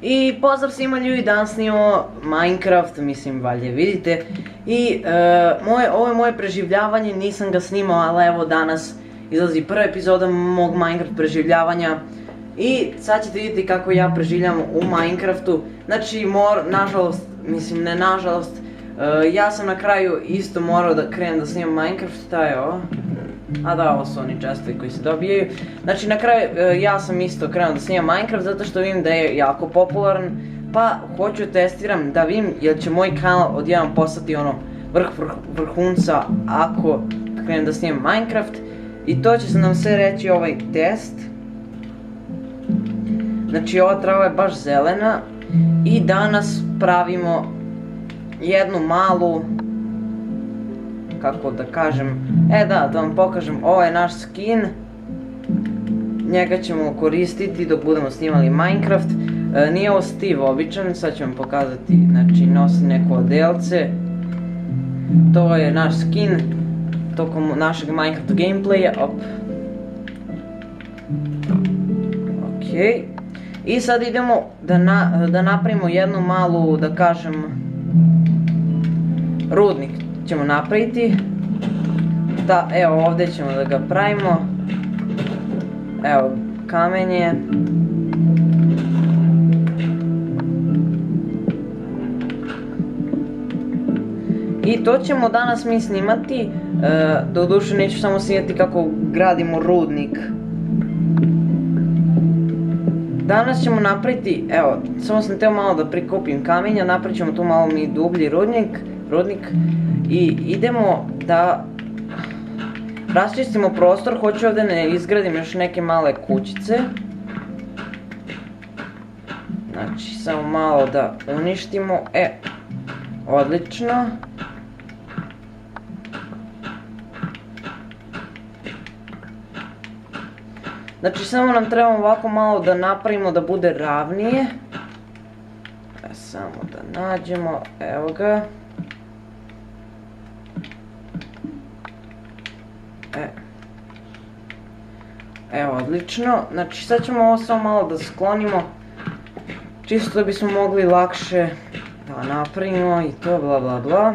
I pozdrav svima ljudi, danas snimamo Minecraft, mislim valjda vidite. I ovo je moje preživljavanje, nisam ga snimao, ali evo danas izlazi prva epizoda mog Minecraft preživljavanja. I sad ćete vidjeti kako ja preživljam u Minecraftu. Znači, nažalost, mislim ne nažalost, ja sam na kraju isto morao da krenem da snimam Minecraft, šta je ovo? A da, ovo su oni čestovi koji se dobijaju. Znači na kraju ja sam isto krenuo da snimam Minecraft zato što vidim da je jako popularan. Pa hoću testiram da vidim jel će moj kanal odjedan postati ono vrhunca ako krenem da snimam Minecraft. I to će se nam sve reći ovaj test. Znači ova trava je baš zelena. I danas pravimo jednu malu, kako da kažem, da vam pokažem, ovo je naš skin. Njega ćemo koristiti dok budemo snimali Minecraft. Nije ovo Steve običan, sad ću vam pokazati, znači nosi neko odelce. To je naš skin tokom našeg Minecraft gameplaya. Ok. I sad idemo da napravimo jednu malu, da kažem, rudnik ćemo napraviti. Da, evo ovdje ćemo da ga pravimo. Evo, kamenje. I to ćemo danas mi snimati. Doduše neću samo snimati kako gradimo rudnik. Danas ćemo napraviti, evo, samo sam teo malo da prikupim kamenja, napravit ćemo tu malo mi dublji rudnik. I idemo da raščistimo prostor, hoću ovdje ne izgradim još neke male kućice. Znači samo malo da uništimo, odlično. Znači samo nam treba ovako malo da napravimo da bude ravnije. Samo da nađemo, evo ga. Evo, odlično. Znači sad ćemo ovo samo malo da sklonimo. Čisto da bismo mogli lakše da napravimo i to bla bla bla.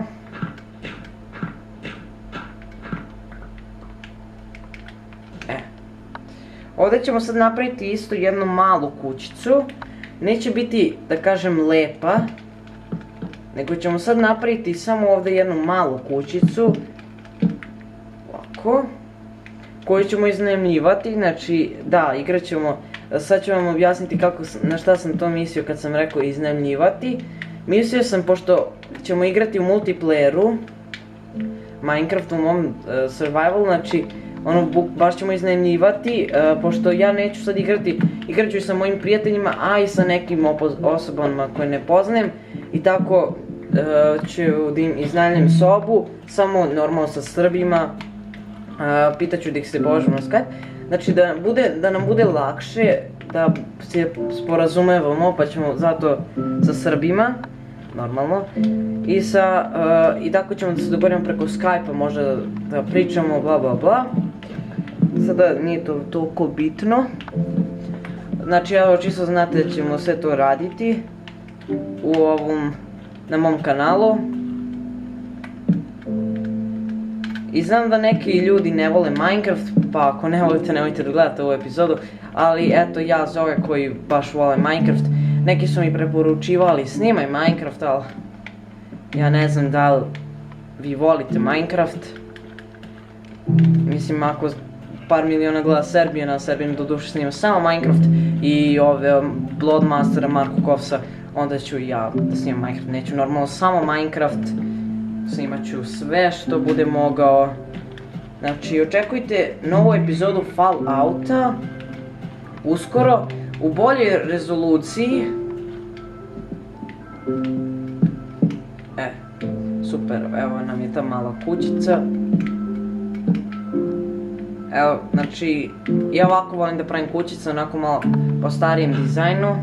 Ovdje ćemo sad napraviti isto jednu malu kućicu. Neće biti, da kažem, lepa. Nego ćemo sad napraviti samo ovdje jednu malu kućicu. Ovako. Koju ćemo iznajmljivati, znači, da, igrat ćemo. Sad ću vam objasniti na šta sam to mislio kad sam rekao iznajmljivati. Mislio sam, pošto ćemo igrati u multiplayeru Minecraft u mom survivalu, znači baš ćemo iznajmljivati, pošto ja neću sad igrat ću i sa mojim prijateljima, a i sa nekim osobama koje ne poznajem. I tako ću da im iznajmljam sobu, samo normalno sa Srbima, pitaću da ih se povežemo na Skype. Znači da nam bude lakše, da se sporazumevamo, pa ćemo zato sa Srbima, normalno. I tako ćemo da se dogovorimo preko Skype-a, možda da pričamo, bla bla bla. Sada nije to toliko bitno. Znači evo čisto znate da ćemo sve to raditi na mom kanalu. I znam da neki ljudi ne vole Minecraft, pa ako ne volite nemojte da gledate ovu epizodu. Ali eto ja za ove koji baš vole Minecraft, neki su mi preporučivali snimaj Minecraft, ali ja ne znam da li vi volite Minecraft. Mislim ako par miliona gleda Serbijana, a Serbijana doduše snima samo Minecraft i ove Bloodmastera, Marko Kovsa, onda ću ja da snimam Minecraft, neću normalno samo Minecraft, snimat ću sve što bude mogao. Znači očekujte novu epizodu Fallouta uskoro u boljoj rezoluciji. Super, evo nam je ta mala kućica. Evo, znači, ja ovako volim da pravim kućice, onako malo po starijem dizajnu.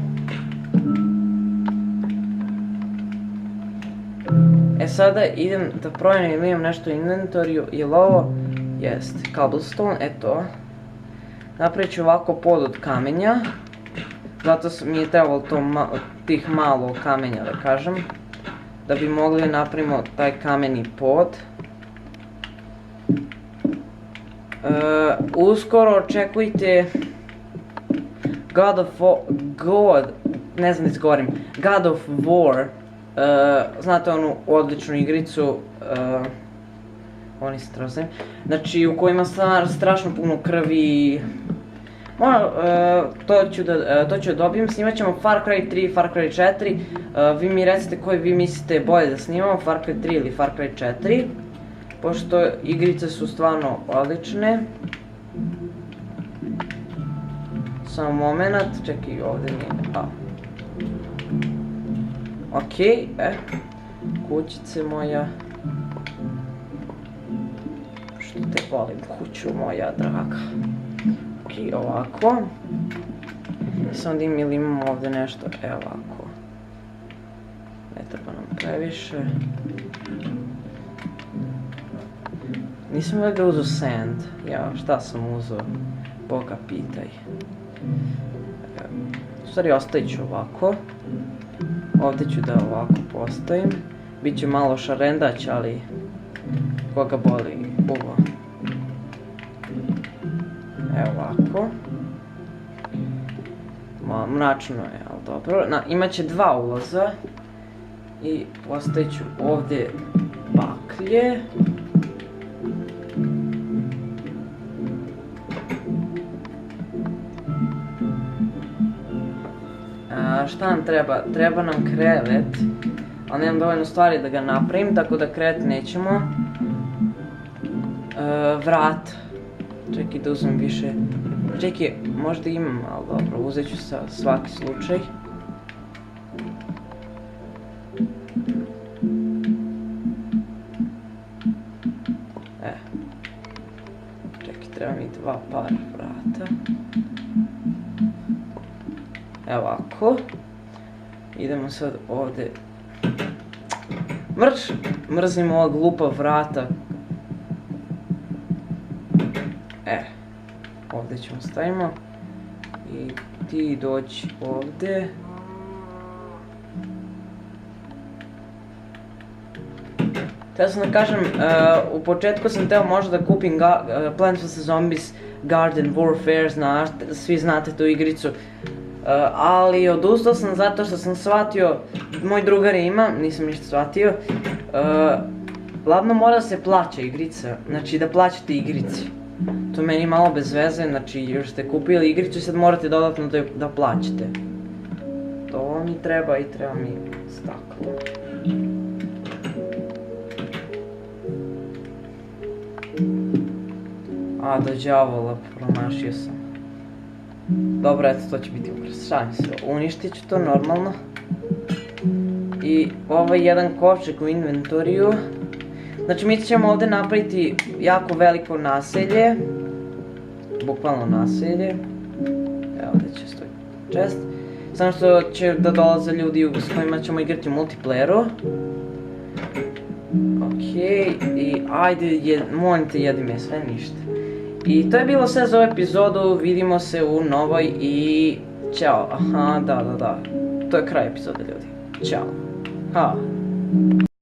Sada idem da provjerim ili imam nešto u inventoriju, ili ovo jest cobblestone, eto. Napravit ću ovako pod od kamenja. Zato mi je trebalo tih malo kamenja, da kažem. Da bi mogli napravimo taj kameni pod. Uskoro očekujte God of War. Znate onu odličnu igricu, znači u kojima strašno puno krvi. To ću da dobijem, snimat ćemo Far Cry 3, Far Cry 4, vi mi recite koji vi mislite bolje da snimamo, Far Cry 3 ili Far Cry 4, pošto igrice su stvarno odlične. Samo moment, čekaj, ovdje nije, okej, kućice moja. Što te volim, kuću moja draga. Okej, ovako. Samo da imamo ovdje nešto, ovako. Ne treba nam previše. Nisam valjda uzeo sand. Ja, šta sam uzeo? Boga pitaj. U stvari ostavit ću ovako. Ovdje ću da ovako postavim. Biće malo šarendać, ali koga boli uvo. Evo ovako. Malo mračno je, ali dobro. Imaće dva ulaza. I postavit ću ovdje baklje. Šta nam treba? Treba nam krevet, ali nemam dovoljno stvari da ga napravim, tako da krevet nećemo. Vrat. Čekaj da uzmem više. Čekaj, možda imam, ali dobro, uzet ću sa svaki slučaj. Čekaj, treba mi dva para vrata. Evo ovako. Idemo sad ovdje. Mrzim ova glupa vrata. Ovdje ćemo stavimo. I ti doći ovdje. Htio sam da kažem, u početku sam htio možda da kupim Plants vs Zombies Garden Warfare, svi znate tu igricu. Ali odustao sam zato što sam shvatio, moj drugar je ima, nisam ništa shvatio. Glavno mora da se plaća igrica, znači da plaćate igrici. To meni malo bez veze, znači još ste kupili igricu i sad morate dodatno da plaćate. To mi treba i treba mi staklo. Do đavola, promašio sam. Dobro, eto, to će biti ukras, šalim se, uništit ću to normalno. I ovaj jedan kovčeg u inventoriju. Znači mi ćemo ovdje napraviti jako veliko naselje. Bukvalno naselje. Evo ovdje će stoji chest. Samo što će da dolaze ljudi s kojima ćemo igrati u multiplayeru. Okej, i ajde, molim te jedi me sve ništa. I to je bilo sve za ovu epizodu, vidimo se u novoj i ćao. Aha, da. To je kraj epizode ljudi. Ćao.